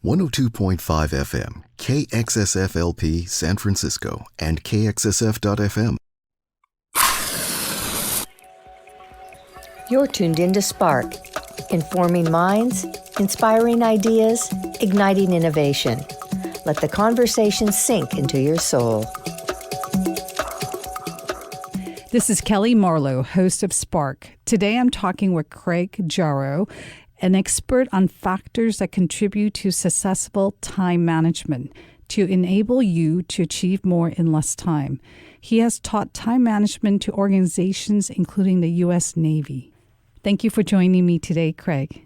102.5 FM, KXSFLP San Francisco, and KXSF.FM. You're tuned into Spark, informing minds, inspiring ideas, igniting innovation. Let the conversation sink into your soul. This is Kelly Marlowe, host of Spark. Today I'm talking with Craig Jarrow, an expert on factors that contribute to successful time management to enable you to achieve more in less time. He has taught time management to organizations including the U.S. Navy. Thank you for joining me today, Craig.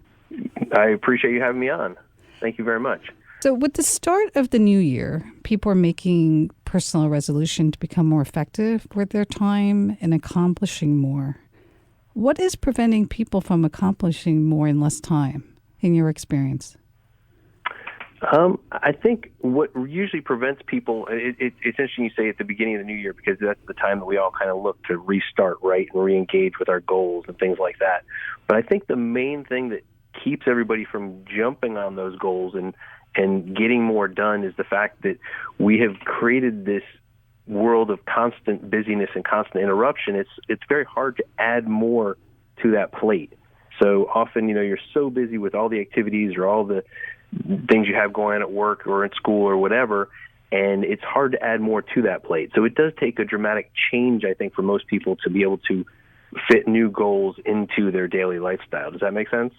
I appreciate you having me on. Thank you very much. So with the start of the new year, people are making personal resolution to become more effective with their time and accomplishing more. What is preventing people from accomplishing more in less time, in your experience? I think what usually prevents people, it's interesting you say at the beginning of the new year, because that's the time that we all kind of look to restart, right, and re-engage with our goals and things like that. But I think the main thing that keeps everybody from jumping on those goals and getting more done is the fact that we have created this world of constant busyness and constant interruption. It's very hard to add more to that plate. So often, you're so busy with all the activities or all the things you have going on at work or in school or whatever, and it's hard to add more to that plate. So it does take a dramatic change, I think, for most people to be able to fit new goals into their daily lifestyle. Does that make sense?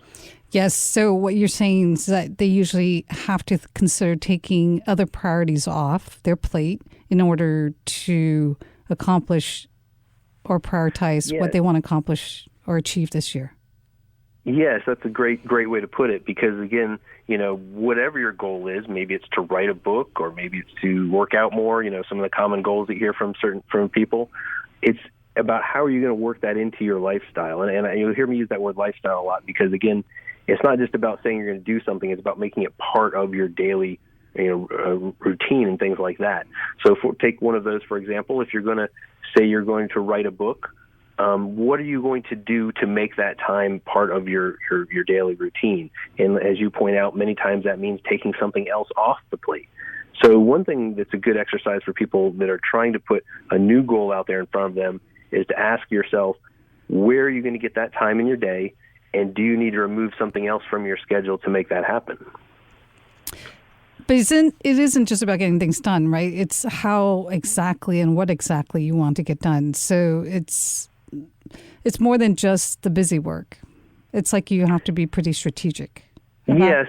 Yes. So what you're saying is that they usually have to consider taking other priorities off their plate in order to accomplish or prioritize what they want to accomplish or achieve this year. Yes, that's a great way to put it, because again, whatever your goal is, maybe it's to write a book or maybe it's to work out more, some of the common goals that you hear from people, it's about how are you going to work that into your lifestyle. And you'll hear me use that word lifestyle a lot because, again, it's not just about saying you're going to do something, it's about making it part of your daily routine and things like that. So take one of those, for example, if you're going to say you're going to write a book, what are you going to do to make that time part of your daily routine? And as you point out, many times that means taking something else off the plate. So one thing that's a good exercise for people that are trying to put a new goal out there in front of them is to ask yourself, where are you going to get that time in your day? And do you need to remove something else from your schedule to make that happen? But it isn't just about getting things done, right? It's how exactly and what exactly you want to get done. So it's more than just the busy work. It's like you have to be pretty strategic. Yes.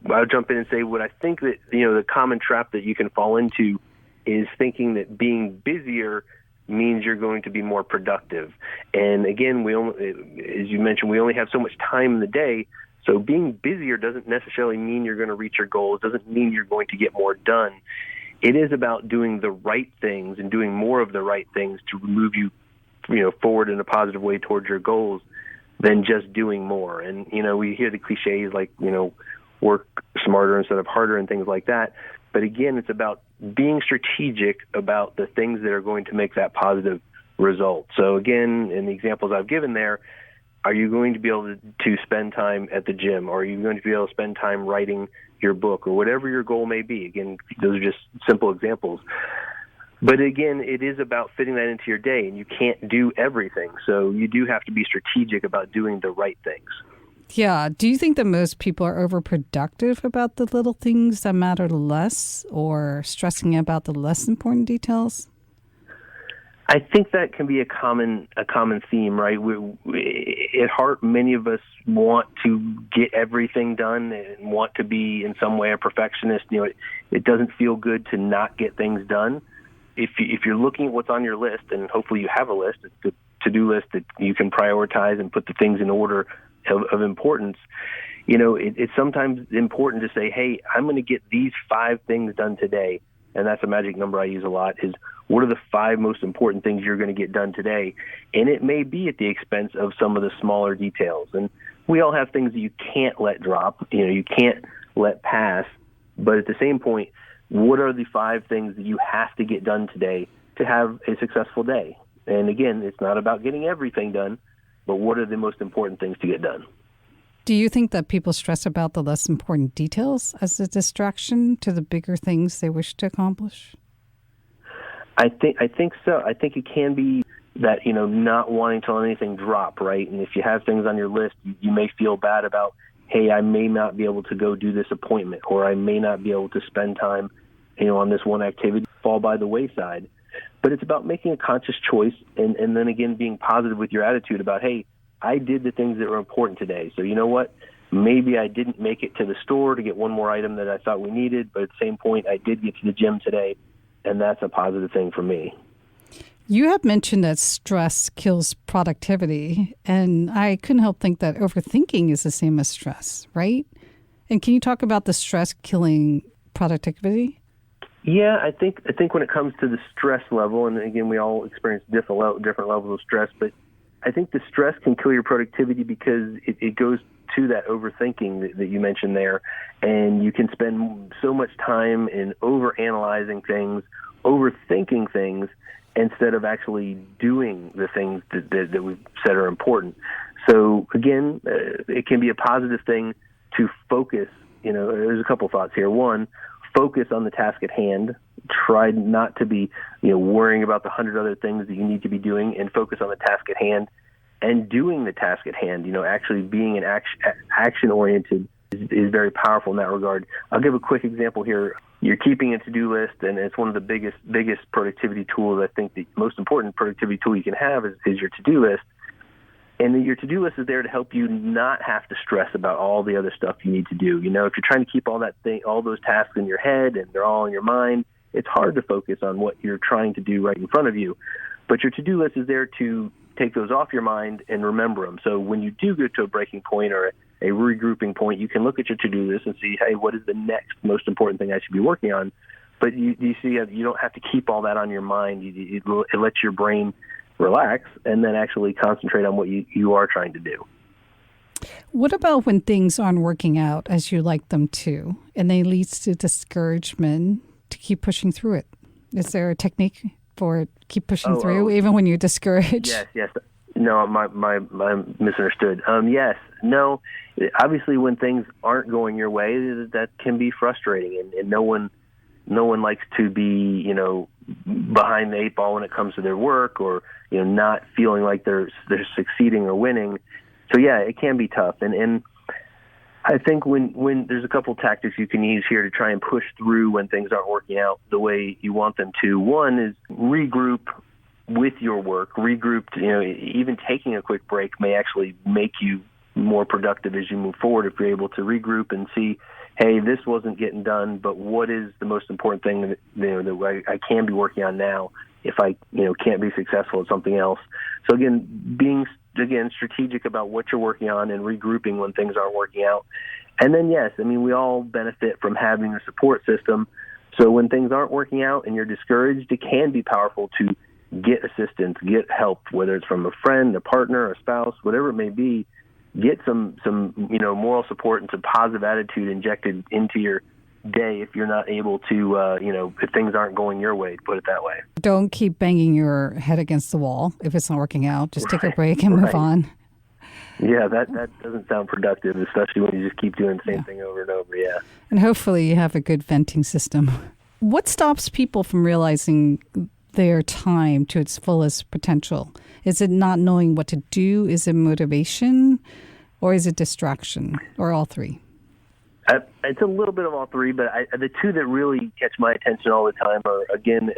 I'll jump in and say what I think that, the common trap that you can fall into is thinking that being busier means you're going to be more productive. And again, as you mentioned, we only have so much time in the day. So being busier doesn't necessarily mean you're going to reach your goals. It doesn't mean you're going to get more done. It is about doing the right things and doing more of the right things to move you, forward in a positive way towards your goals than just doing more. And, we hear the cliches like, work smarter instead of harder and things like that. But again, it's about being strategic about the things that are going to make that positive result. So again, in the examples I've given there, are you going to be able to spend time at the gym? Or are you going to be able to spend time writing your book or whatever your goal may be? Again, those are just simple examples. But again, it is about fitting that into your day, and you can't do everything. So you do have to be strategic about doing the right things. Yeah. Do you think that most people are overproductive about the little things that matter less or stressing about the less important details? I think that can be a common theme, right? At heart, many of us want to get everything done and want to be in some way a perfectionist. It doesn't feel good to not get things done. If you're looking at what's on your list, and hopefully you have a list, it's the to-do list that you can prioritize and put the things in order of importance. It's sometimes important to say, hey, I'm going to get these 5 things done today. And that's a magic number I use a lot, is what are the 5 most important things you're going to get done today? And it may be at the expense of some of the smaller details. And we all have things that you can't let drop, you can't let pass. But at the same point, what are the 5 things that you have to get done today to have a successful day? And again, it's not about getting everything done, but what are the most important things to get done? Do you think that people stress about the less important details as a distraction to the bigger things they wish to accomplish? I think so. I think it can be that, not wanting to let anything drop, right? And if you have things on your list, you may feel bad about, hey, I may not be able to go do this appointment, or I may not be able to spend time, on this one activity, fall by the wayside. But it's about making a conscious choice and then again being positive with your attitude about, hey, I did the things that were important today. So you know what? Maybe I didn't make it to the store to get one more item that I thought we needed, but at the same point, I did get to the gym today, and that's a positive thing for me. You have mentioned that stress kills productivity, and I couldn't help think that overthinking is the same as stress, right? And can you talk about the stress killing productivity? Yeah, I think when it comes to the stress level, and again, we all experience different levels of stress, but I think the stress can kill your productivity because it goes to that overthinking that you mentioned there, and you can spend so much time in overanalyzing things, overthinking things, instead of actually doing the things that we've said are important. So again, it can be a positive thing to focus. There's a couple thoughts here. One, focus on the task at hand. Try not to be, worrying about the 100 other things that you need to be doing, and focus on the task at hand and doing the task at hand. Actually being an action-oriented is very powerful in that regard. I'll give a quick example here. You're keeping a to-do list, and it's one of the biggest productivity tools. I think the most important productivity tool you can have is your to-do list. And your to-do list is there to help you not have to stress about all the other stuff you need to do. If you're trying to keep all those tasks in your head and they're all in your mind, it's hard to focus on what you're trying to do right in front of you. But your to-do list is there to take those off your mind and remember them. So when you do get to a breaking point or a regrouping point, you can look at your to-do list and see, hey, what is the next most important thing I should be working on? But you see, you don't have to keep all that on your mind. It lets your brain relax and then actually concentrate on what you are trying to do. What about when things aren't working out as you like them to, and they leads to discouragement to keep pushing through it? Is there a technique for keep pushing through even when you're discouraged? Yes. No, my misunderstood. Yes. No. Obviously, when things aren't going your way, that can be frustrating, and no one likes to be, behind the eight ball when it comes to their work, or not feeling like they're succeeding or winning. So yeah, it can be tough, and I think when there's a couple tactics you can use here to try and push through when things aren't working out the way you want them to. One is regroup with your work. Regroup, even taking a quick break may actually make you more productive as you move forward if you're able to regroup and see, hey, this wasn't getting done, but what is the most important thing that I can be working on now if I can't be successful at something else. So again, being strategic about what you're working on and regrouping when things aren't working out. And then yes, we all benefit from having a support system. So when things aren't working out and you're discouraged, it can be powerful to get assistance, get help, whether it's from a friend, a partner, a spouse, whatever it may be. Get some moral support and some positive attitude injected into your day if you're not able to, if things aren't going your way, to put it that way. Don't keep banging your head against the wall if it's not working out. Just take a break and move on. Yeah, that doesn't sound productive, especially when you just keep doing the same thing over and over, yeah. And hopefully you have a good venting system. What stops people from realizing their time to its fullest potential? Is it not knowing what to do? Is it motivation? Or is it distraction? Or all three? It's a little bit of all three, but the two that really catch my attention all the time are, again,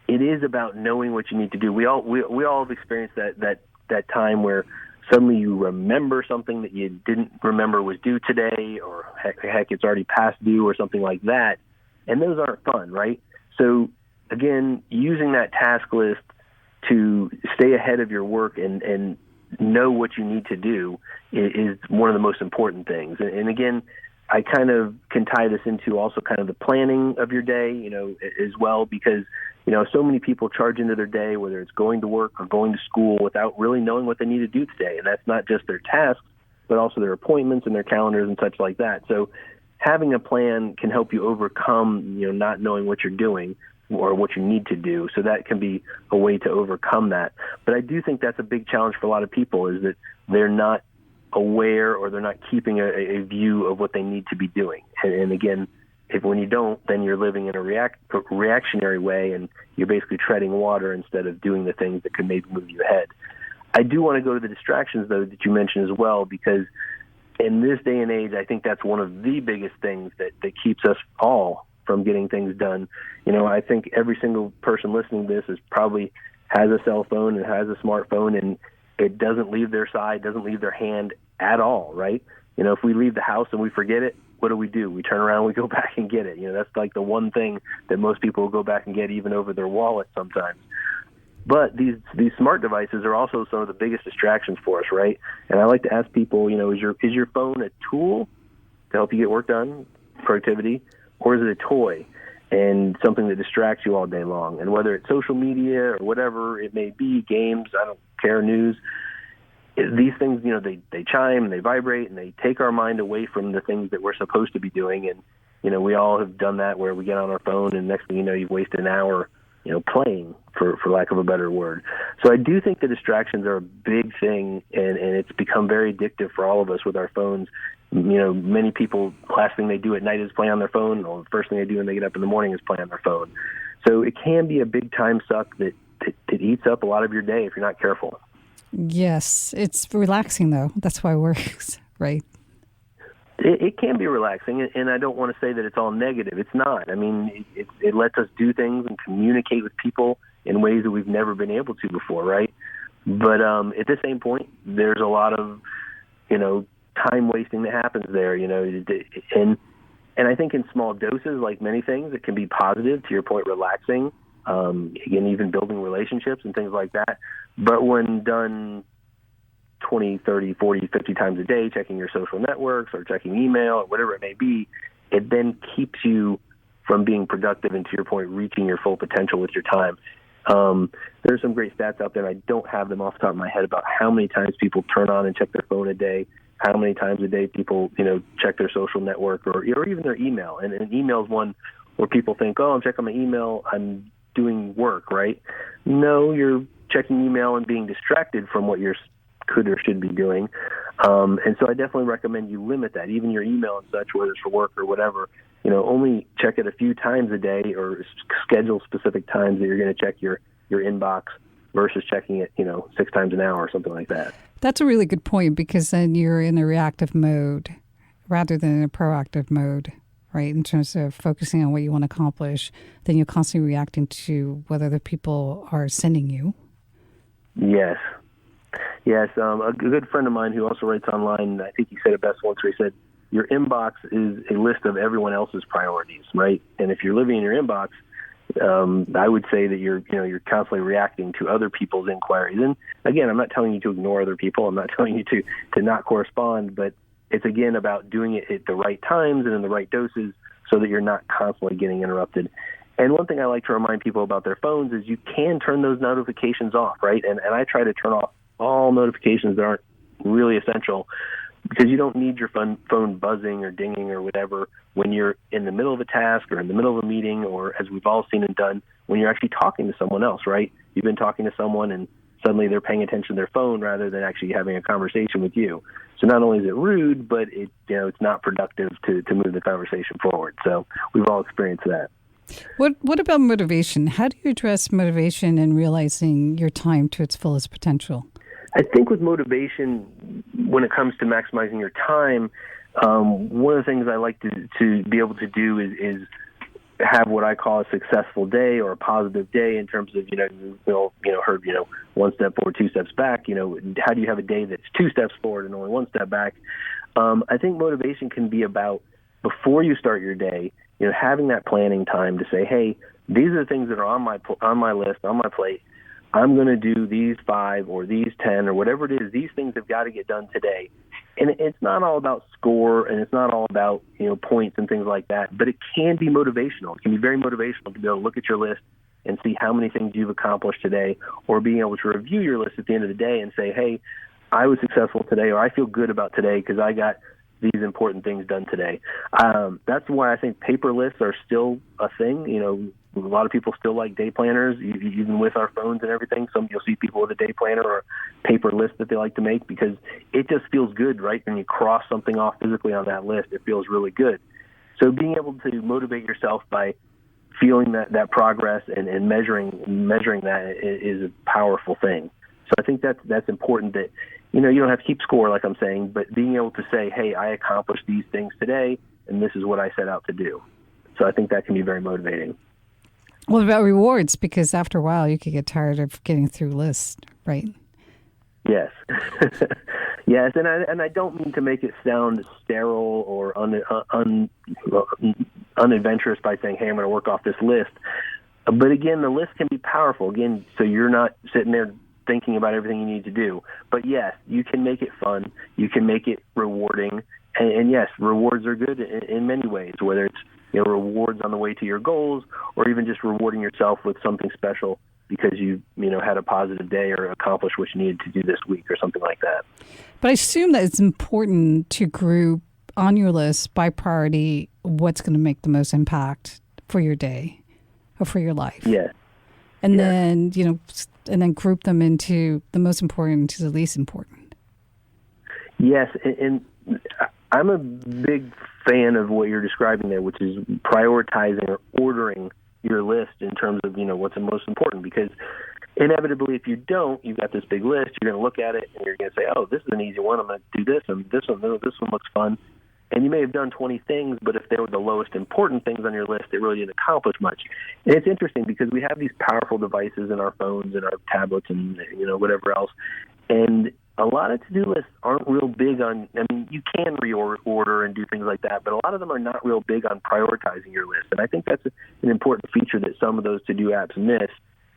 it is about knowing what you need to do. We all have experienced that time where suddenly you remember something that you didn't remember was due today, or heck, it's already past due or something like that. And those aren't fun, right? So again, using that task list to stay ahead of your work and know what you need to do is one of the most important things. And again, I kind of can tie this into also kind of the planning of your day, as well, because, so many people charge into their day, whether it's going to work or going to school, without really knowing what they need to do today. And that's not just their tasks, but also their appointments and their calendars and such like that. So having a plan can help you overcome, not knowing what you're doing or what you need to do. So that can be a way to overcome that. But I do think that's a big challenge for a lot of people, is that they're not aware, or they're not keeping a view of what they need to be doing. And again, when you don't, then you're living in a reactionary way, and you're basically treading water instead of doing the things that could maybe move you ahead. I do want to go to the distractions, though, that you mentioned as well, because in this day and age, I think that's one of the biggest things that keeps us all from getting things done. I think every single person listening to this probably has a cell phone and has a smartphone, and it doesn't leave their side, doesn't leave their hand at all, right? If we leave the house and we forget it, what do? We turn around and we go back and get it. That's like the one thing that most people will go back and get, even over their wallet sometimes. But these smart devices are also some of the biggest distractions for us, right? And I like to ask people, is your phone a tool to help you get work done, productivity, or is it a toy and something that distracts you all day long? And whether it's social media or whatever it may be, games, I don't care, news, these things, they chime and they vibrate and they take our mind away from the things that we're supposed to be doing. And, we all have done that, where we get on our phone and next thing you know, you've wasted an hour, playing, for lack of a better word. So I do think the distractions are a big thing, and it's become very addictive for all of us with our phones. Many people, last thing they do at night is play on their phone, or the first thing they do when they get up in the morning is play on their phone. So it can be a big time suck that eats up a lot of your day if you're not careful. Yes, it's relaxing, though. That's why it works, right? It can be relaxing, and I don't want to say that it's all negative. It's not. I mean, it lets us do things and communicate with people in ways that we've never been able to before, right? But at the same point, there's a lot of, time wasting that happens there, and I think in small doses, like many things, it can be positive, to your point, relaxing, again, even building relationships and things like that. But when done 20, 30, 40, 50 times a day, checking your social networks or checking email or whatever it may be, it then keeps you from being productive and, to your point, reaching your full potential with your time. There's some great stats out there. I don't have them off the top of my head about how many times people turn on and check their phone a day, how many times a day people, check their social network or even their email. And an email is one where people think, oh, I'm checking my email, I'm doing work, right? No, you're checking email and being distracted from what you're could or should be doing. And so I definitely recommend you limit that, even your email and such, whether it's for work or whatever. Only check it a few times a day, or schedule specific times that you're going to check your inbox versus checking it, 6 times an hour or something like that. That's a really good point, because then you're in a reactive mode rather than in a proactive mode, right? In terms of focusing on what you want to accomplish, then you're constantly reacting to what other people are sending you. Yes. A good friend of mine who also writes online, I think he said it best once, where he said, your inbox is a list of everyone else's priorities, right? And if you're living in your inbox, I would say that you're constantly reacting to other people's inquiries. And again, I'm not telling you to ignore other people. I'm not telling you to not correspond, but it's again about doing it at the right times and in the right doses so that you're not constantly getting interrupted. And one thing I like to remind people about their phones is you can turn those notifications off, right? And I try to turn off all notifications that aren't really essential, because you don't need your phone buzzing or dinging or whatever when you're in the middle of a task or in the middle of a meeting, or, as we've all seen and done, when you're actually talking to someone else, right? You've been talking to someone and suddenly they're paying attention to their phone rather than actually having a conversation with you. So not only is it rude, but it's not productive to move the conversation forward. So we've all experienced that. What about motivation? How do you address motivation and realizing your time to its fullest potential? I think with motivation, when it comes to maximizing your time, one of the things I like to be able to do is have what I call a successful day or a positive day, in terms of, heard, 1 step forward, 2 steps back. How do you have a day that's 2 steps forward and only 1 step back? I think motivation can be about, before you start your day, having that planning time to say, hey, these are the things that are on my list, on my plate. I'm going to do these 5 or these 10 or whatever it is. These things have got to get done today. And it's not all about score, and it's not all about, points and things like that, but it can be motivational. It can be very motivational to be able to look at your list and see how many things you've accomplished today, or being able to review your list at the end of the day and say, hey, I was successful today, or I feel good about today because I got these important things done today. That's why I think paper lists are still a thing. A lot of people still like day planners, even with our phones and everything. You'll see people with a day planner or a paper list that they like to make because it just feels good, right? When you cross something off physically on that list, it feels really good. So being able to motivate yourself by feeling that progress and measuring that is a powerful thing. So I think that's important that, you don't have to keep score like I'm saying, but being able to say, hey, I accomplished these things today, and this is what I set out to do. So I think that can be very motivating. What about rewards? Because after a while, you could get tired of getting through lists, right? Yes. Yes, and I don't mean to make it sound sterile or unadventurous by saying, hey, I'm going to work off this list. But again, the list can be powerful. Again, so you're not sitting there thinking about everything you need to do. But yes, you can make it fun. You can make it rewarding. And yes, rewards are good in many ways, whether it's rewards on the way to your goals or even just rewarding yourself with something special because you had a positive day or accomplished what you needed to do this week or something like that. But I assume that it's important to group on your list by priority what's going to make the most impact for your day or for your life. Yes. And yes. then, and then group them into the most important to the least important. Yes, and I'm a big fan of what you're describing there, which is prioritizing or ordering your list in terms of, what's the most important. Because inevitably, if you don't, you've got this big list, you're going to look at it and you're going to say, oh, this is an easy one, I'm going to do this, and this one looks fun. And you may have done 20 things, but if they were the lowest important things on your list, it really didn't accomplish much. And it's interesting because we have these powerful devices in our phones and our tablets and, whatever else. And a lot of to-do lists aren't real big on, you can reorder and do things like that, but a lot of them are not real big on prioritizing your list. And I think that's an important feature that some of those to-do apps miss,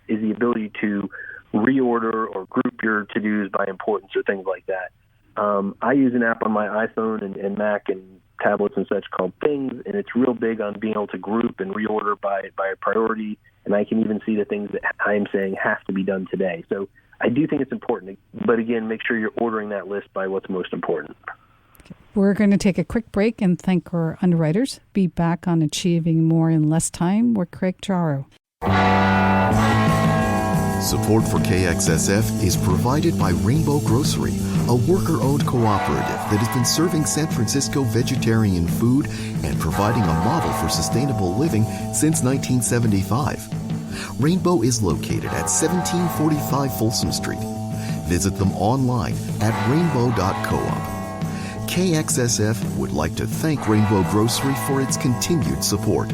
is the ability to reorder or group your to-dos by importance or things like that. I use an app on my iPhone and Mac and tablets and such called Things, and it's real big on being able to group and reorder by a priority, and I can even see the things that I'm saying have to be done today. So I do think it's important, but again, make sure you're ordering that list by what's most important. We're going to take a quick break and thank our underwriters. Be back on Achieving More in Less Time with Craig Jarrow. Support for KXSF is provided by Rainbow Grocery, a worker-owned cooperative that has been serving San Francisco vegetarian food and providing a model for sustainable living since 1975. Rainbow is located at 1745 Folsom Street. Visit them online at rainbow.coop. KXSF would like to thank Rainbow Grocery for its continued support.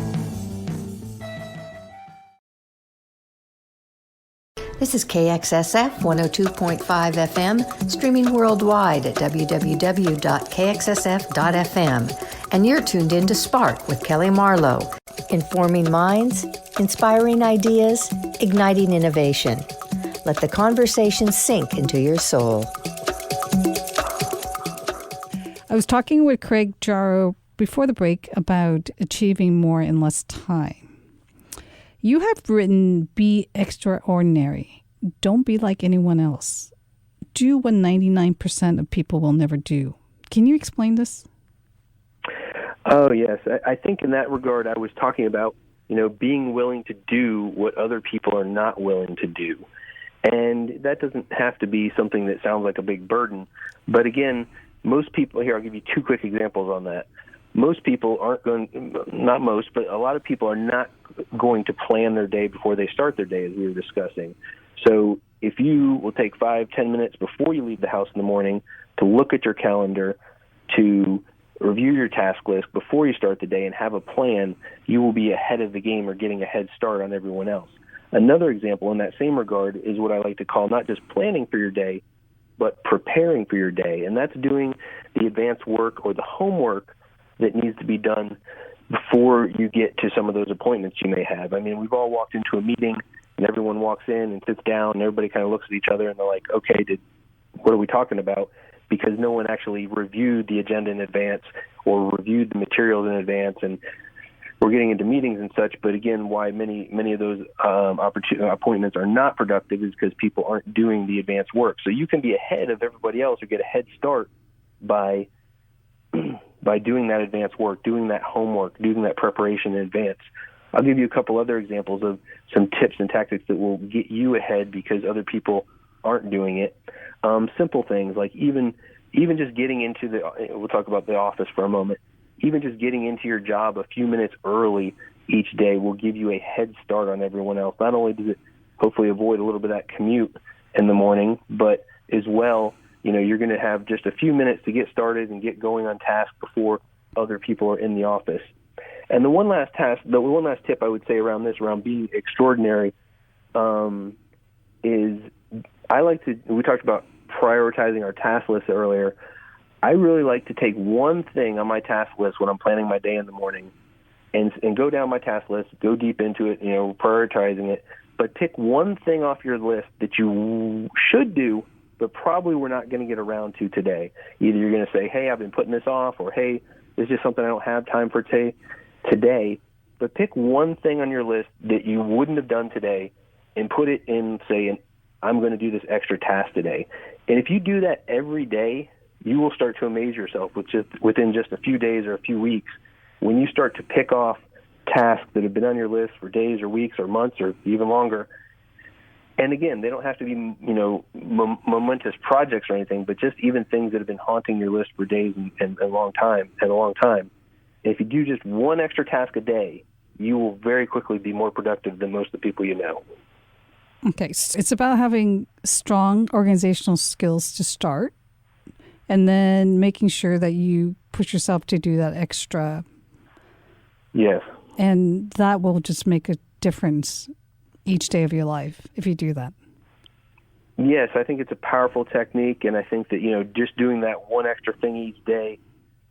This is KXSF 102.5 FM, streaming worldwide at www.kxsf.fm. And you're tuned in to Spark with Kelly Marlowe, informing minds, inspiring ideas, igniting innovation. Let the conversation sink into your soul. I was talking with Craig Jarrow before the break about achieving more in less time. You have written, be extraordinary. Don't be like anyone else. Do what 99% of people will never do. Can you explain this? Oh, yes. I think in that regard, I was talking about, being willing to do what other people are not willing to do. And that doesn't have to be something that sounds like a big burden. But again, most people, here, I'll give you two quick examples on that. Most people aren't going, not most, but a lot of people are not going to plan their day before they start their day, as we were discussing. So if you will take 5-10 minutes before you leave the house in the morning to look at your calendar, to review your task list before you start the day and have a plan, you will be ahead of the game or getting a head start on everyone else. Another example in that same regard is what I like to call not just planning for your day, but preparing for your day. And that's doing the advanced work or the homework that needs to be done before you get to some of those appointments you may have. We've all walked into a meeting and everyone walks in and sits down and everybody kind of looks at each other and they're like, okay, what are we talking about? Because no one actually reviewed the agenda in advance or reviewed the materials in advance, and we're getting into meetings and such. But again, why many of those appointments are not productive is because people aren't doing the advanced work. So you can be ahead of everybody else or get a head start by doing that advanced work, doing that homework, doing that preparation in advance. I'll give you a couple other examples of some tips and tactics that will get you ahead because other people aren't doing it. Simple things like even just getting into we'll talk about the office for a moment. Even just getting into your job a few minutes early each day will give you a head start on everyone else. Not only does it hopefully avoid a little bit of that commute in the morning, but as well, you're going to have just a few minutes to get started and get going on task before other people are in the office. And the one last tip I would say around being extraordinary, is we talked about prioritizing our task list earlier. I really like to take one thing on my task list when I'm planning my day in the morning and go down my task list, go deep into it, prioritizing it, but pick one thing off your list that you should do, but probably we're not going to get around to today. Either you're going to say, hey, I've been putting this off, or hey, this is just something I don't have time for today. But pick one thing on your list that you wouldn't have done today and put it in, say, I'm going to do this extra task today. And if you do that every day, you will start to amaze yourself within just a few days or a few weeks when you start to pick off tasks that have been on your list for days or weeks or months or even longer. And again, they don't have to be, momentous projects or anything, but just even things that have been haunting your list for days and a long time. And if you do just one extra task a day, you will very quickly be more productive than most of the people you know. Okay, so it's about having strong organizational skills to start, and then making sure that you push yourself to do that extra. Yes. And that will just make a difference each day of your life if you do that. Yes, I think it's a powerful technique, and I think that, just doing that one extra thing each day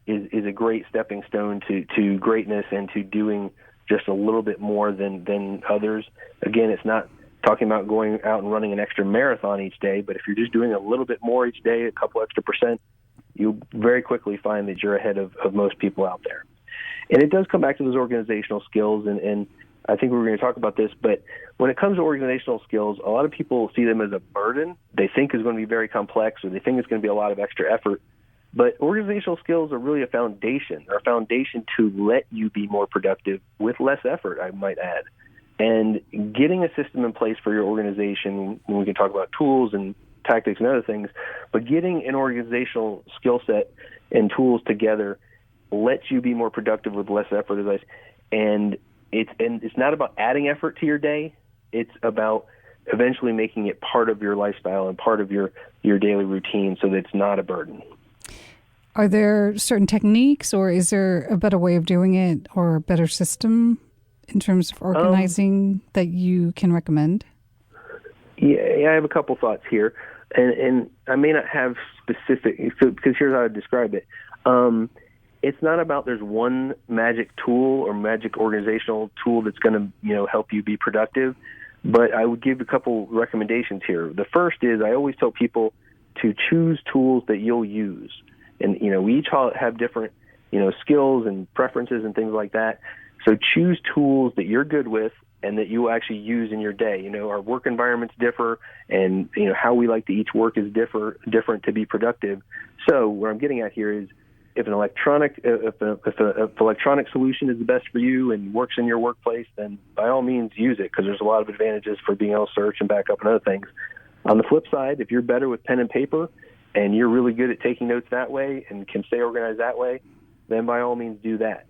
is a great stepping stone to greatness and to doing just a little bit more than others. Again, it's not talking about going out and running an extra marathon each day, but if you're just doing a little bit more each day, a couple extra percent, you'll very quickly find that you're ahead of most people out there. And it does come back to those organizational skills, and I think we're going to talk about this, but when it comes to organizational skills, a lot of people see them as a burden. They think it's going to be very complex, or they think it's going to be a lot of extra effort. But organizational skills are really a foundation to let you be more productive with less effort, I might add. And getting a system in place for your organization, when we can talk about tools and tactics and other things, but getting an organizational skill set and tools together lets you be more productive with less effort, and it's not about adding effort to your day. It's about eventually making it part of your lifestyle and part of your daily routine so that it's not a burden. Are there certain techniques, or is there a better way of doing it, or a better system in terms of organizing that you can recommend? Yeah, I have a couple thoughts here, and I may not have specific, because here's how I describe it. It's not about there's one magic tool or magic organizational tool that's going to help you be productive, but I would give a couple recommendations here. The first is I always tell people to choose tools that you'll use, and we each have different skills and preferences and things like that. So choose tools that you're good with and that you actually use in your day. Our work environments differ, and how we like to each work is different to be productive. So what I'm getting at here is, if an electronic solution is the best for you and works in your workplace, then by all means use it, because there's a lot of advantages for being able to search and back up and other things. On the flip side, if you're better with pen and paper and you're really good at taking notes that way and can stay organized that way, then by all means do that.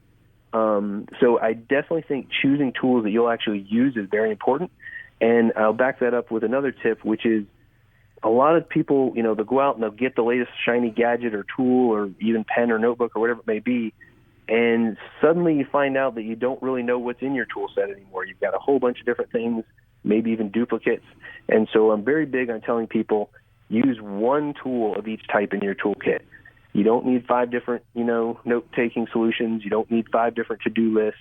So I definitely think choosing tools that you'll actually use is very important. And I'll back that up with another tip, which is a lot of people, they'll go out and they'll get the latest shiny gadget or tool or even pen or notebook or whatever it may be, and suddenly you find out that you don't really know what's in your tool set anymore. You've got a whole bunch of different things, maybe even duplicates. And so I'm very big on telling people, use one tool of each type in your toolkit. You don't need 5 different, note-taking solutions. You don't need 5 different to-do lists.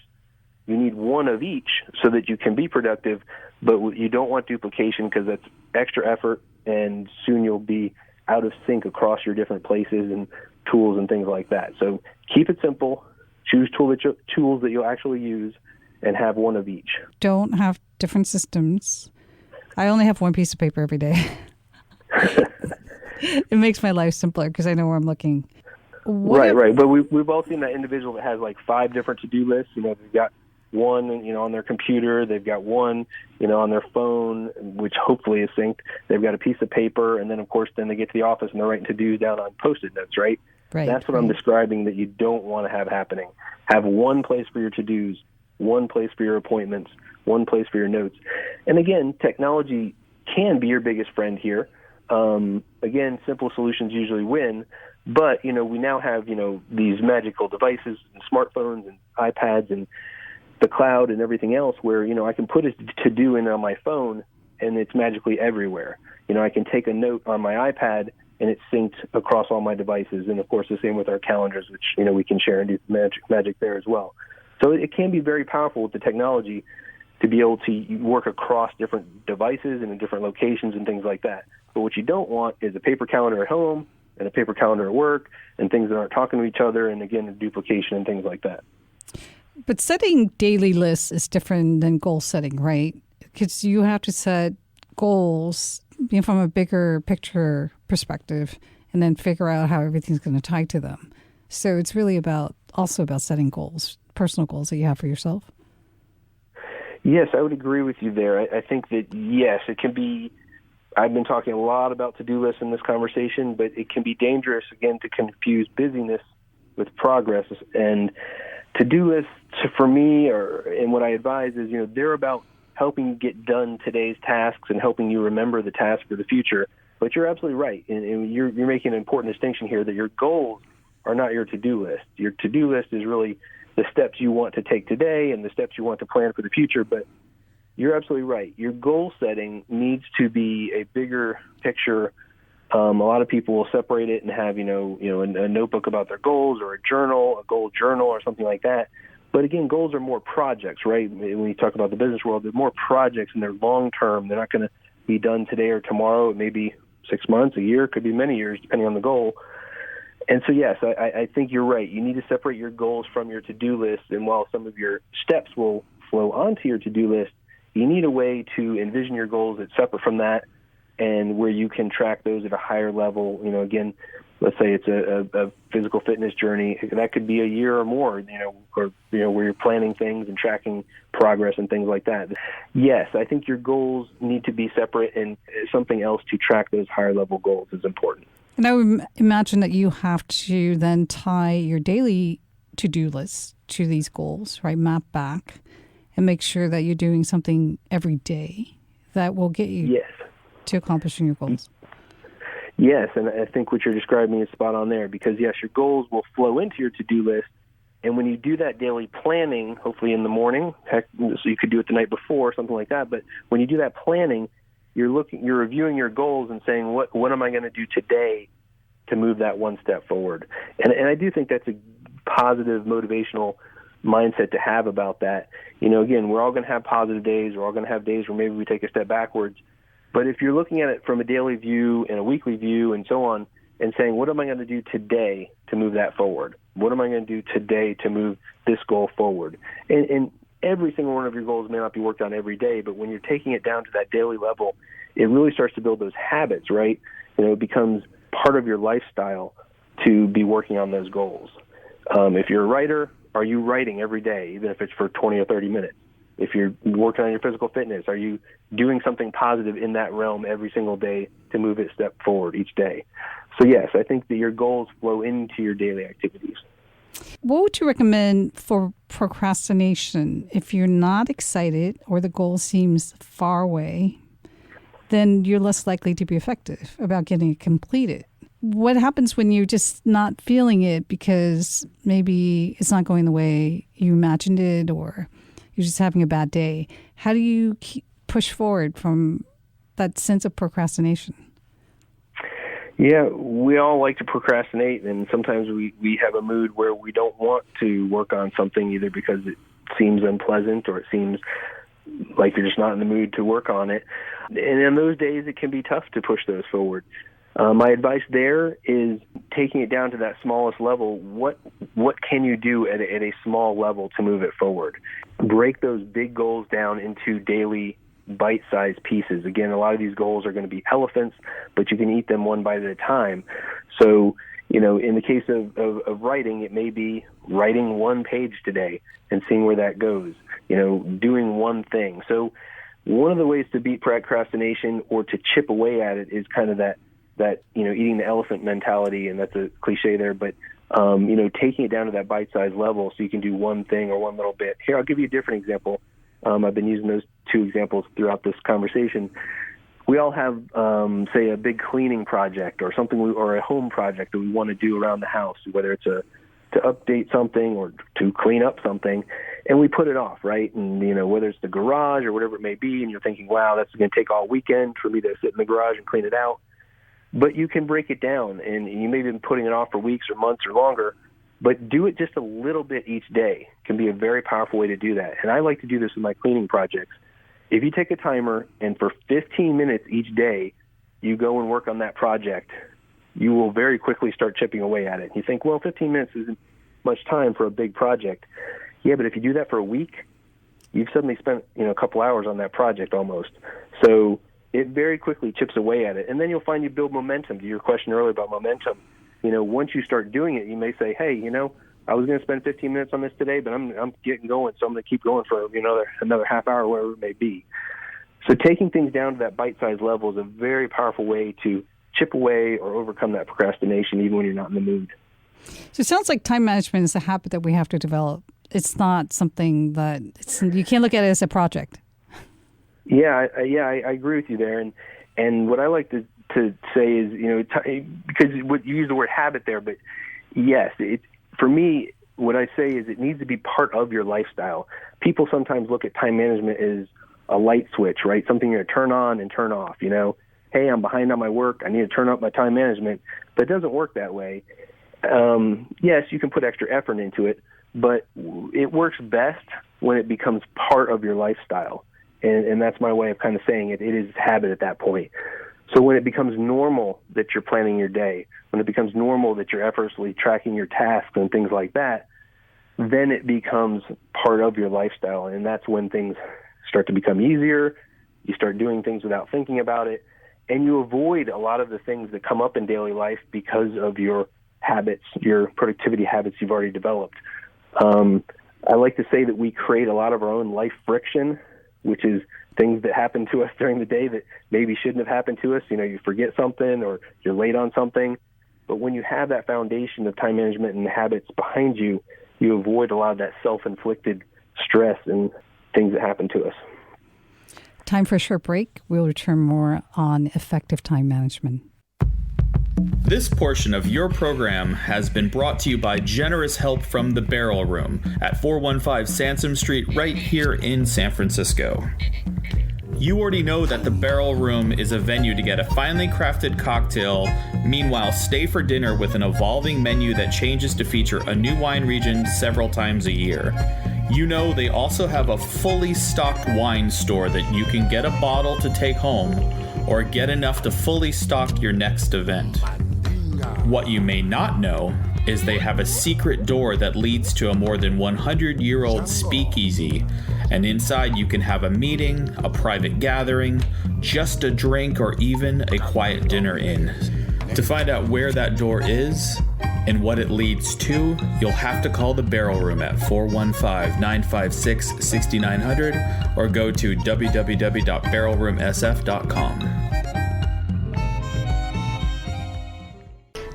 You need one of each so that you can be productive, but you don't want duplication, because that's extra effort, and soon you'll be out of sync across your different places and tools and things like that. So keep it simple. Choose tools that you'll actually use, and have one of each. Don't have different systems. I only have one piece of paper every day. It makes my life simpler because I know where I'm looking. Right. But we've all seen that individual that has like 5 different to-do lists. They've got one, on their computer. They've got one, on their phone, which hopefully is synced. They've got a piece of paper, and then, of course, then they get to the office and they're writing to-dos down on Post-it notes, right? Right. That's what I'm describing that you don't want to have happening. Have one place for your to-dos, one place for your appointments, one place for your notes. And again, technology can be your biggest friend here. Again, simple solutions usually win, but, we now have, these magical devices and smartphones and iPads and the cloud and everything else where, I can put a to-do in on my phone and it's magically everywhere. I can take a note on my iPad and it's synced across all my devices. And, of course, the same with our calendars, which, we can share and do magic there as well. So it can be very powerful with the technology to be able to work across different devices and in different locations and things like that. But what you don't want is a paper calendar at home and a paper calendar at work and things that aren't talking to each other and, again, duplication and things like that. But setting daily lists is different than goal setting, right? Because you have to set goals from a bigger picture perspective and then figure out how everything's going to tie to them. So it's really also about setting goals, personal goals that you have for yourself. Yes, I would agree with you there. I think that, yes, it can be. I've been talking a lot about to-do lists in this conversation, but it can be dangerous, again, to confuse busyness with progress. And to-do lists, for me, and what I advise is, they're about helping you get done today's tasks and helping you remember the task for the future. But you're absolutely right, and you're making an important distinction here that your goals are not your to-do list. Your to-do list is really the steps you want to take today and the steps you want to plan for the future. But you're absolutely right. Your goal setting needs to be a bigger picture. A lot of people will separate it and have, a notebook about their goals or a goal journal or something like that. But again, goals are more projects, right? When you talk about the business world, they're more projects and they're long term. They're not going to be done today or tomorrow. It may be 6 months, a year, could be many years, depending on the goal. And so, yes, I think you're right. You need to separate your goals from your to-do list. And while some of your steps will flow onto your to-do list, you need a way to envision your goals that's separate from that and where you can track those at a higher level. Again, let's say it's a physical fitness journey. That could be a year or more, where you're planning things and tracking progress and things like that. Yes, I think your goals need to be separate, and something else to track those higher level goals is important. And I would imagine that you have to then tie your daily to-do list to these goals, right? Map back and make sure that you're doing something every day that will get you to accomplishing your goals. Yes, and I think what you're describing is spot on there because, yes, your goals will flow into your to-do list. And when you do that daily planning, hopefully in the morning, so you could do it the night before, something like that. But when you do that planning, you're reviewing your goals and saying, what am I going to do today to move that one step forward? And I do think that's a positive, motivational mindset to have about that. Again, we're all going to have positive days. We're all going to have days where maybe we take a step backwards. But if you're looking at it from a daily view and a weekly view and so on, and saying, what am I going to do today to move that forward? What am I going to do today to move this goal forward? And every single one of your goals may not be worked on every day, but when you're taking it down to that daily level, it really starts to build those habits, right? It becomes part of your lifestyle to be working on those goals. If you're a writer, are you writing every day, even if it's for 20 or 30 minutes? If you're working on your physical fitness, are you doing something positive in that realm every single day to move it a step forward each day? So, yes, I think that your goals flow into your daily activities. What would you recommend for procrastination? If you're not excited or the goal seems far away, then you're less likely to be effective about getting it completed. What happens when you're just not feeling it because maybe it's not going the way you imagined it or you're just having a bad day? How do you push forward from that sense of procrastination? Yeah, we all like to procrastinate, and sometimes we have a mood where we don't want to work on something either because it seems unpleasant or it seems like you're just not in the mood to work on it. And in those days, it can be tough to push those forward. My advice there is taking it down to that smallest level. What can you do at a small level to move it forward? Break those big goals down into daily bite-sized pieces. Again, a lot of these goals are going to be elephants, but you can eat them one bite at a time. So, in the case of writing, it may be writing one page today and seeing where that goes. doing one thing. So one of the ways to beat procrastination or to chip away at it is kind of that eating the elephant mentality, and that's a cliche there, but taking it down to that bite-sized level so you can do one thing or one little bit. Here, I'll give you a different example. I've been using those two examples throughout this conversation. We all have, say, a big cleaning project or something, or a home project that we want to do around the house, whether it's to update something or to clean up something, and we put it off, right? And, whether it's the garage or whatever it may be, and you're thinking, wow, that's going to take all weekend for me to sit in the garage and clean it out. But you can break it down, and you may have been putting it off for weeks or months or longer, but do it just a little bit each day. It can be a very powerful way to do that. And I like to do this with my cleaning projects. If you take a timer and for 15 minutes each day, you go and work on that project, you will very quickly start chipping away at it. You think, well, 15 minutes isn't much time for a big project. Yeah, but if you do that for a week, you've suddenly spent a couple hours on that project almost. So it very quickly chips away at it. And then you'll find you build momentum. To your question earlier about momentum, once you start doing it, you may say, hey, I was going to spend 15 minutes on this today, but I'm getting going, so I'm going to keep going for another half hour, whatever it may be. So taking things down to that bite-sized level is a very powerful way to chip away or overcome that procrastination, even when you're not in the mood. So it sounds like time management is a habit that we have to develop. It's not something that you can't look at it as a project. Yeah, I agree with you there. And what I like to say is, because you use the word habit there, but yes, for me, what I say is it needs to be part of your lifestyle. People sometimes look at time management as a light switch, right? Something you're going to turn on and turn off, Hey, I'm behind on my work. I need to turn up my time management. But it doesn't work that way. Yes, you can put extra effort into it, but it works best when it becomes part of your lifestyle. And that's my way of kind of saying it. It is habit at that point. So when it becomes normal that you're planning your day, when it becomes normal that you're effortlessly tracking your tasks and things like that, then it becomes part of your lifestyle. And that's when things start to become easier. You start doing things without thinking about it. And you avoid a lot of the things that come up in daily life because of your habits, your productivity habits you've already developed. I like to say that we create a lot of our own life friction, which is things that happen to us during the day that maybe shouldn't have happened to us. You forget something or you're late on something. But when you have that foundation of time management and habits behind you, you avoid a lot of that self-inflicted stress and things that happen to us. Time for a short break. We'll return more on effective time management. This portion of your program has been brought to you by generous help from the Barrel Room at 415 Sansom Street right here in San Francisco. You already know that the Barrel Room is a venue to get a finely crafted cocktail, meanwhile stay for dinner with an evolving menu that changes to feature a new wine region several times a year. They also have a fully stocked wine store that you can get a bottle to take home or get enough to fully stock your next event. What you may not know is they have a secret door that leads to a more than 100-year-old speakeasy, and inside you can have a meeting, a private gathering, just a drink, or even a quiet dinner in. To find out where that door is and what it leads to, you'll have to call the Barrel Room at 415-956-6900 or go to www.barrelroomsf.com.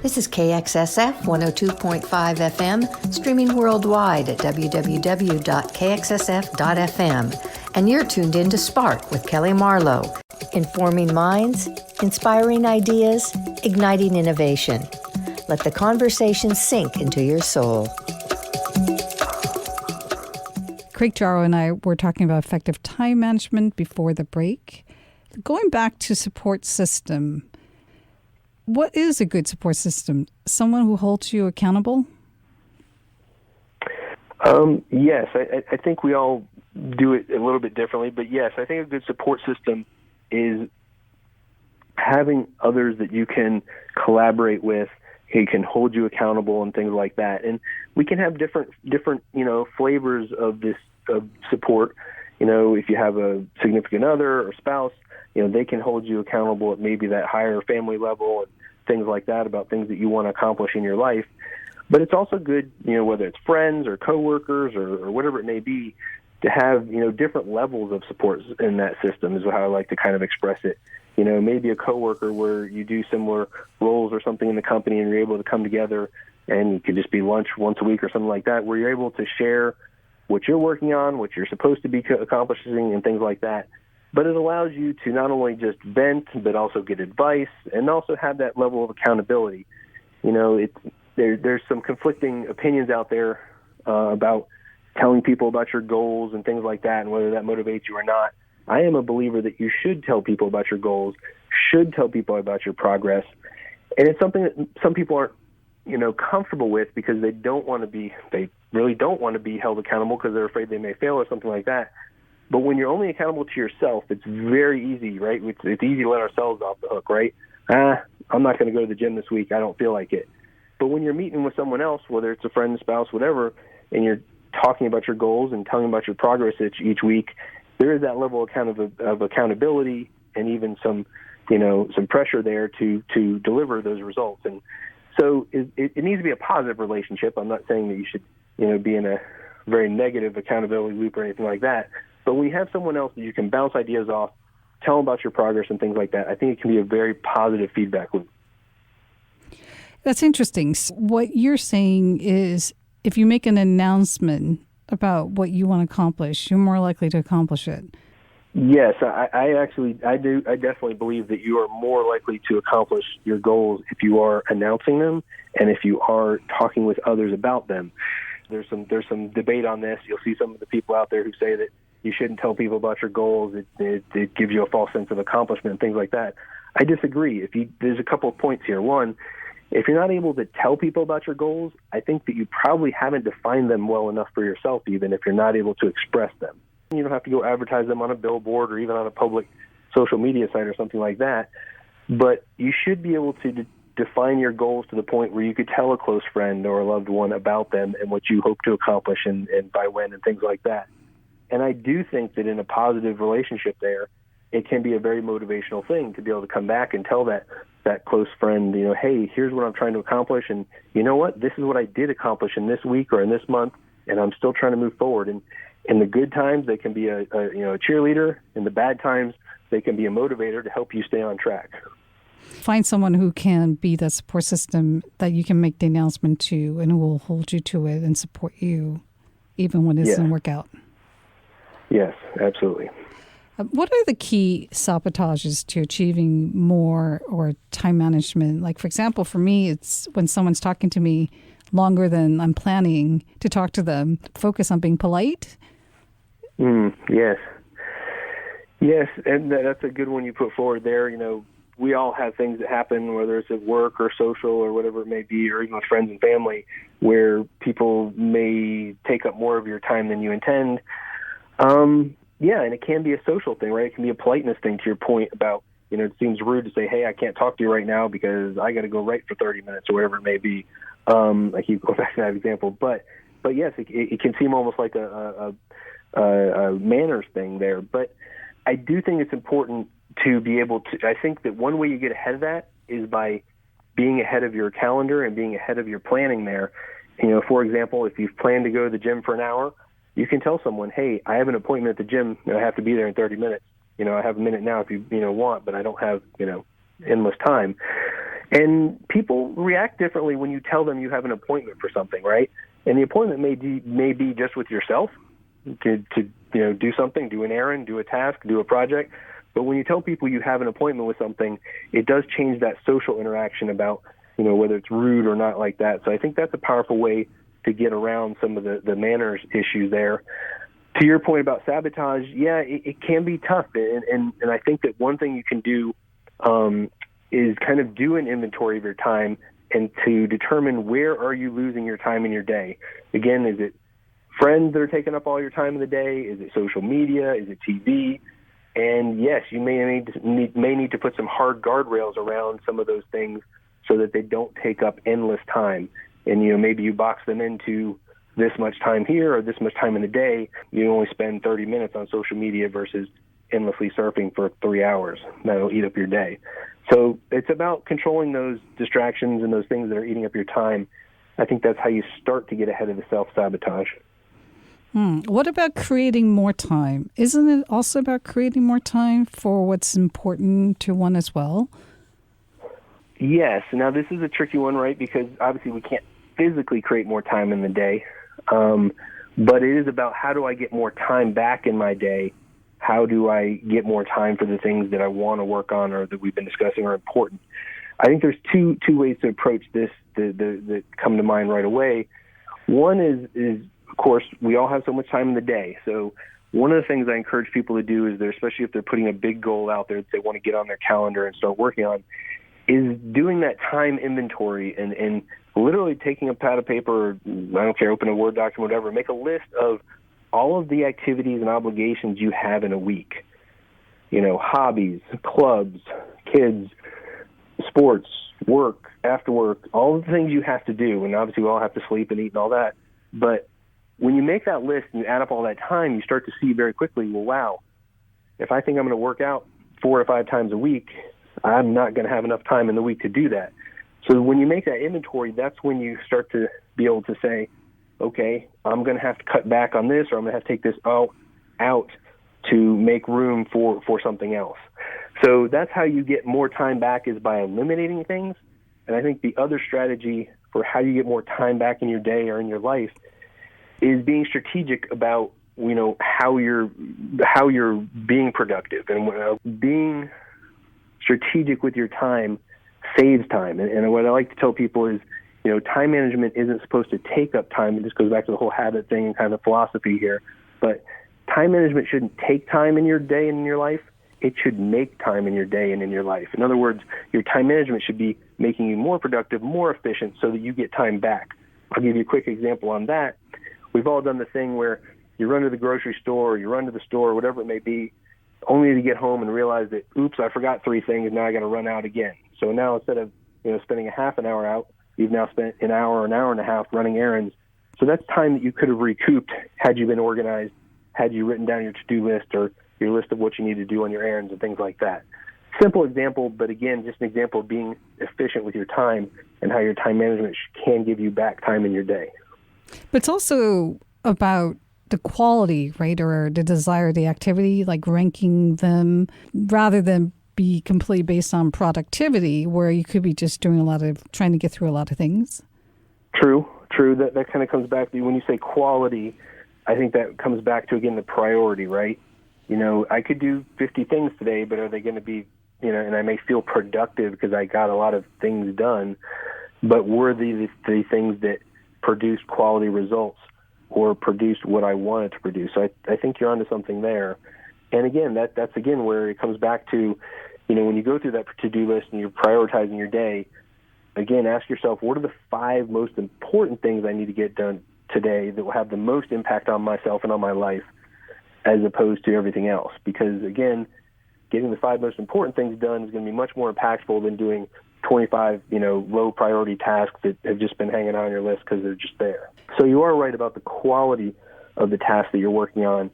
This is KXSF 102.5 FM, streaming worldwide at www.kxsf.fm. And you're tuned in to Spark with Kelly Marlowe, informing minds, inspiring ideas, igniting innovation. Let the conversation sink into your soul. Craig Jarrow and I were talking about effective time management before the break. Going back to support system, what is a good support system? Someone who holds you accountable? Yes, I think we all do it a little bit differently, but yes, I think a good support system is having others that you can collaborate with, who can hold you accountable and things like that. And we can have different flavors of this support. If you have a significant other or spouse, they can hold you accountable at maybe that higher family level and things like that about things that you want to accomplish in your life. But it's also good, whether it's friends or coworkers or whatever it may be, to have, different levels of support in that system is how I like to kind of express it. Maybe a coworker where you do similar roles or something in the company and you're able to come together, and it could just be lunch once a week or something like that, where you're able to share what you're working on, what you're supposed to be accomplishing, and things like that. But it allows you to not only just vent, but also get advice and also have that level of accountability. There's some conflicting opinions out there about telling people about your goals and things like that and whether that motivates you or not. I am a believer that you should tell people about your goals, should tell people about your progress. And it's something that some people aren't, comfortable with because they really don't want to be held accountable because they're afraid they may fail or something like that. But when you're only accountable to yourself, it's very easy, right? It's easy to let ourselves off the hook, right? I'm not going to go to the gym this week. I don't feel like it. But when you're meeting with someone else, whether it's a friend, spouse, whatever, and you're talking about your goals and telling about your progress each week, there is that level of accountability and even some pressure there to deliver those results. And so it needs to be a positive relationship. I'm not saying that you should, be in a very negative accountability loop or anything like that. But when you have someone else that you can bounce ideas off, tell them about your progress and things like that, I think it can be a very positive feedback loop. That's interesting. What you're saying is if you make an announcement about what you want to accomplish, you're more likely to accomplish it. Yes, I definitely believe that you are more likely to accomplish your goals if you are announcing them and if you are talking with others about them. There's some debate on this. You'll see some of the people out there who say that you shouldn't tell people about your goals. It gives you a false sense of accomplishment and things like that. I disagree. There's a couple of points here. One, if you're not able to tell people about your goals, I think that you probably haven't defined them well enough for yourself, even if you're not able to express them. You don't have to go advertise them on a billboard or even on a public social media site or something like that. But you should be able to define your goals to the point where you could tell a close friend or a loved one about them and what you hope to accomplish and by when and things like that. And I do think that in a positive relationship there, it can be a very motivational thing to be able to come back and tell that close friend, hey, here's what I'm trying to accomplish. And you know what? This is what I did accomplish in this week or in this month, and I'm still trying to move forward. And in the good times, they can be a cheerleader. In the bad times, they can be a motivator to help you stay on track. Find someone who can be that support system that you can make the announcement to and who will hold you to it and support you even when it doesn't work out. Yes, absolutely. What are the key sabotages to achieving more or time management? Like, for example, for me, it's when someone's talking to me longer than I'm planning to talk to them, focus on being polite. Yes. Yes, and that's a good one you put forward there. We all have things that happen, whether it's at work or social or whatever it may be, or even with friends and family, where people may take up more of your time than you intend. Yeah, and it can be a social thing, right? It can be a politeness thing, to your point about, it seems rude to say, hey, I can't talk to you right now because I got to go write for 30 minutes or whatever it may be. I keep going back to that example. But yes, it can seem almost like a manners thing there. But I do think it's important to be able to, I think that one way you get ahead of that is by being ahead of your calendar and being ahead of your planning there. For example, if you've planned to go to the gym for an hour, you can tell someone, hey, I have an appointment at the gym and I have to be there in 30 minutes. I have a minute now if you want, but I don't have, endless time. And people react differently when you tell them you have an appointment for something, right? And the appointment may be just with yourself to do something, do an errand, do a task, do a project. But when you tell people you have an appointment with something, it does change that social interaction about, whether it's rude or not like that. So I think that's a powerful way to get around some of the manners issues there. To your point about sabotage, yeah, it can be tough. And I think that one thing you can do is kind of do an inventory of your time and to determine where are you losing your time in your day. Again, is it friends that are taking up all your time in the day? Is it social media? Is it TV? And yes, you may need to put some hard guardrails around some of those things so that they don't take up endless time. And, maybe you box them into this much time here or this much time in the day. You only spend 30 minutes on social media versus endlessly surfing for 3 hours. That'll eat up your day. So it's about controlling those distractions and those things that are eating up your time. I think that's how you start to get ahead of the self-sabotage. What about creating more time? Isn't it also about creating more time for what's important to one as well? Yes. Now, this is a tricky one, right? Because obviously we can't physically create more time in the day. But it is about how do I get more time back in my day? How do I get more time for the things that I want to work on or that we've been discussing are important? I think there's two ways to approach this that come to mind right away. One is, of course, we all have so much time in the day. So one of the things I encourage people to do is, especially if they're putting a big goal out there that they want to get on their calendar and start working on, is doing that time inventory and literally taking a pad of paper, or I don't care, open a Word document, whatever, make a list of all of the activities and obligations you have in a week. You know, hobbies, clubs, kids, sports, work, after work, all of the things you have to do. And obviously we all have to sleep and eat and all that. But when you make that list and you add up all that time, you start to see very quickly, well, wow, if I think I'm going to work out 4 or 5 times a week, I'm not going to have enough time in the week to do that. So when you make that inventory, that's when you start to be able to say, okay, I'm going to have to cut back on this, or I'm going to have to take this out to make room for something else. So that's how you get more time back, is by eliminating things. And I think the other strategy for how you get more time back in your day or in your life is being strategic about, you know, how you're being productive. And being strategic with your time saves time. And what I like to tell people is, you know, time management isn't supposed to take up time. It just goes back to the whole habit thing and kind of philosophy here. But time management shouldn't take time in your day and in your life. It should make time in your day and in your life. In other words, your time management should be making you more productive, more efficient, so that you get time back. I'll give you a quick example on that. We've all done the thing where you run to the grocery store, or you run to the store, whatever it may be, only to get home and realize that, oops, I forgot 3 things, now I got to run out again. So now instead of, you know, spending a half an hour out, you've now spent an hour and a half running errands. So that's time that you could have recouped had you been organized, had you written down your to-do list or your list of what you need to do on your errands and things like that. Simple example, but again, just an example of being efficient with your time and how your time management can give you back time in your day. But it's also about the quality, right, or the desire, the activity, like ranking them, rather than be completely based on productivity, where you could be just doing trying to get through a lot of things. True. That kind of comes back to, when you say quality, I think that comes back to, again, the priority, right? You know, I could do 50 things today, but are they going to be, you know, and I may feel productive because I got a lot of things done, but were the things that produced quality results or produced what I wanted to produce? So I think you're onto something there. And again, that's again where it comes back to, you know, when you go through that to-do list and you're prioritizing your day, again, ask yourself, what are the 5 most important things I need to get done today that will have the most impact on myself and on my life, as opposed to everything else? Because again, getting the 5 most important things done is going to be much more impactful than doing 25, you know, low priority tasks that have just been hanging on your list because they're just there. So you are right about the quality of the task that you're working on.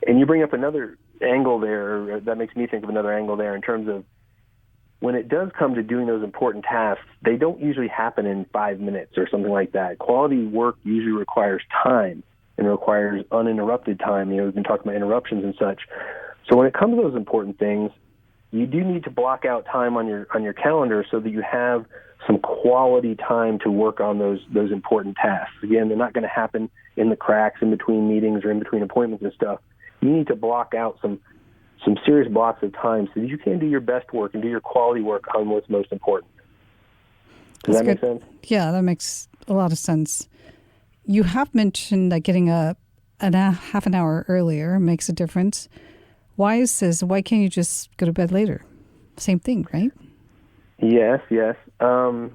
And you bring up another angle there, that makes me think of another angle there, in terms of when it does come to doing those important tasks, they don't usually happen in 5 minutes or something like that. Quality work usually requires time and requires uninterrupted time. You know, we've been talking about interruptions and such. So when it comes to those important things, you do need to block out time on your calendar so that you have some quality time to work on those important tasks. Again, they're not going to happen in the cracks in between meetings or in between appointments and stuff. You need to block out some serious blocks of time so that you can do your best work and do your quality work on what's most important. Does that make sense? Yeah, that makes a lot of sense. You have mentioned that getting up half an hour earlier makes a difference. Why can't you just go to bed later? Same thing, right? Yes. I'm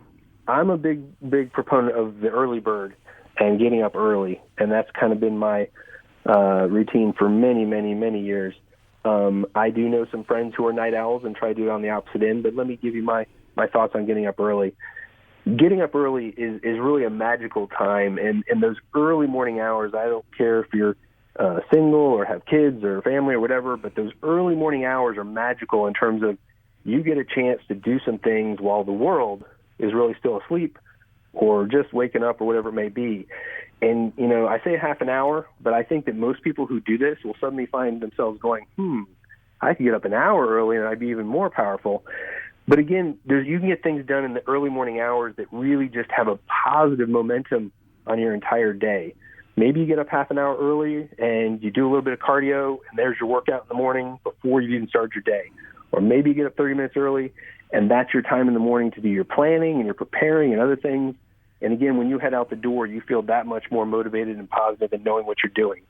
a big proponent of the early bird and getting up early, and that's kind of been my routine for many years. I do know some friends who are night owls and try to do it on the opposite end, but let me give you my thoughts on getting up early. Getting up early is really a magical time, and in those early morning hours, I don't care if you're single or have kids or family or whatever, but those early morning hours are magical in terms of you get a chance to do some things while the world is really still asleep or just waking up or whatever it may be. And, I say half an hour, but I think that most people who do this will suddenly find themselves going, I could get up an hour early and I'd be even more powerful. But again, you can get things done in the early morning hours that really just have a positive momentum on your entire day. Maybe you get up half an hour early and you do a little bit of cardio, and there's your workout in the morning before you even start your day. Or maybe you get up 30 minutes early, and that's your time in the morning to do your planning and your preparing and other things. And again, when you head out the door, you feel that much more motivated and positive in knowing what you're doing.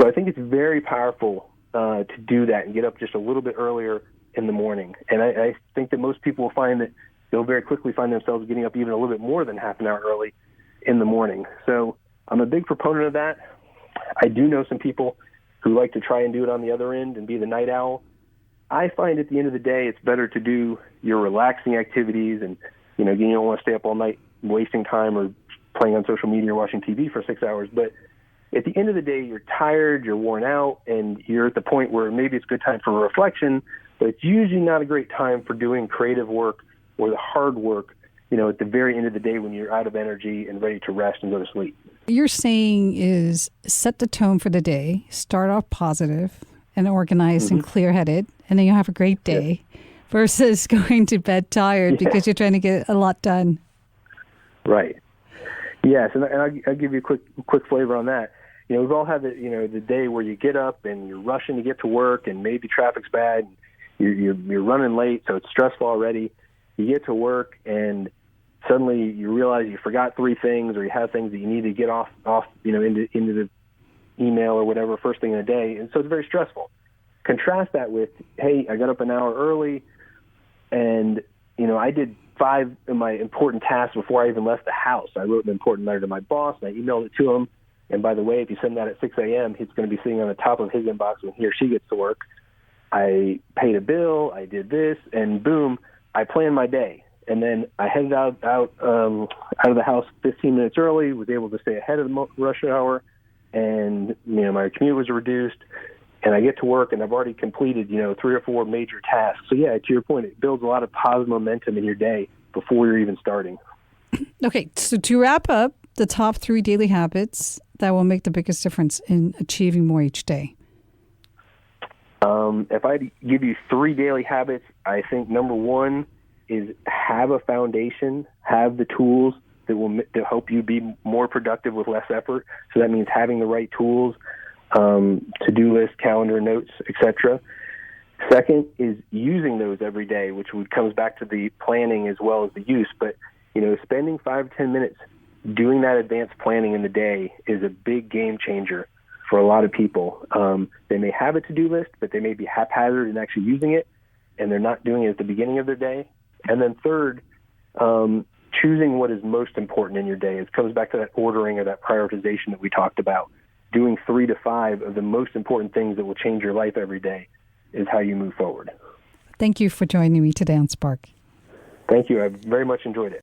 So I think it's very powerful to do that and get up just a little bit earlier in the morning. And I think that most people will find that they'll very quickly find themselves getting up even a little bit more than half an hour early in the morning. So I'm a big proponent of that. I do know some people who like to try and do it on the other end and be the night owl. I find at the end of the day, it's better to do your relaxing activities, and you don't want to stay up all night wasting time or playing on social media or watching TV for 6 hours. But at the end of the day, you're tired, you're worn out, and you're at the point where maybe it's a good time for reflection, but it's usually not a great time for doing creative work or the hard work, at the very end of the day when you're out of energy and ready to rest and go to sleep. What you're saying is set the tone for the day, start off positive and organized and clear-headed, and then you'll have a great day versus going to bed tired because you're trying to get a lot done. Right. Yes, and I'll give you a quick flavor on that. We've all had the day where you get up and you're rushing to get to work, and maybe traffic's bad, and you're running late, so it's stressful already. You get to work, and suddenly you realize you forgot 3 things, or you have things that you need to get off into the email or whatever first thing in the day, and so it's very stressful. Contrast that with, hey, I got up an hour early, and I did 5 of my important tasks before I even left the house. I wrote an important letter to my boss, and I emailed it to him. And by the way, if you send that at 6 a.m., he's going to be sitting on the top of his inbox when he or she gets to work. I paid a bill, I did this, and boom, I planned my day. And then I headed out of the house 15 minutes early, was able to stay ahead of the rush hour, and my commute was reduced. And I get to work, and I've already completed 3 or 4 major tasks. So yeah, to your point, it builds a lot of positive momentum in your day before you're even starting. Okay, so to wrap up, the top 3 daily habits that will make the biggest difference in achieving more each day. If I give you 3 daily habits, I think number 1 is have a foundation, have the tools that will to help you be more productive with less effort. So that means having the right tools, to-do list, calendar, notes, etc. Second is using those every day, which comes back to the planning as well as the use. But, spending 5 to 10 minutes doing that advanced planning in the day is a big game changer for a lot of people. They may have a to-do list, but they may be haphazard in actually using it, and they're not doing it at the beginning of their day. And then third, choosing what is most important in your day. It comes back to that ordering or that prioritization that we talked about. Doing 3 to 5 of the most important things that will change your life every day is how you move forward. Thank you for joining me today on Spark. Thank you. I very much enjoyed it.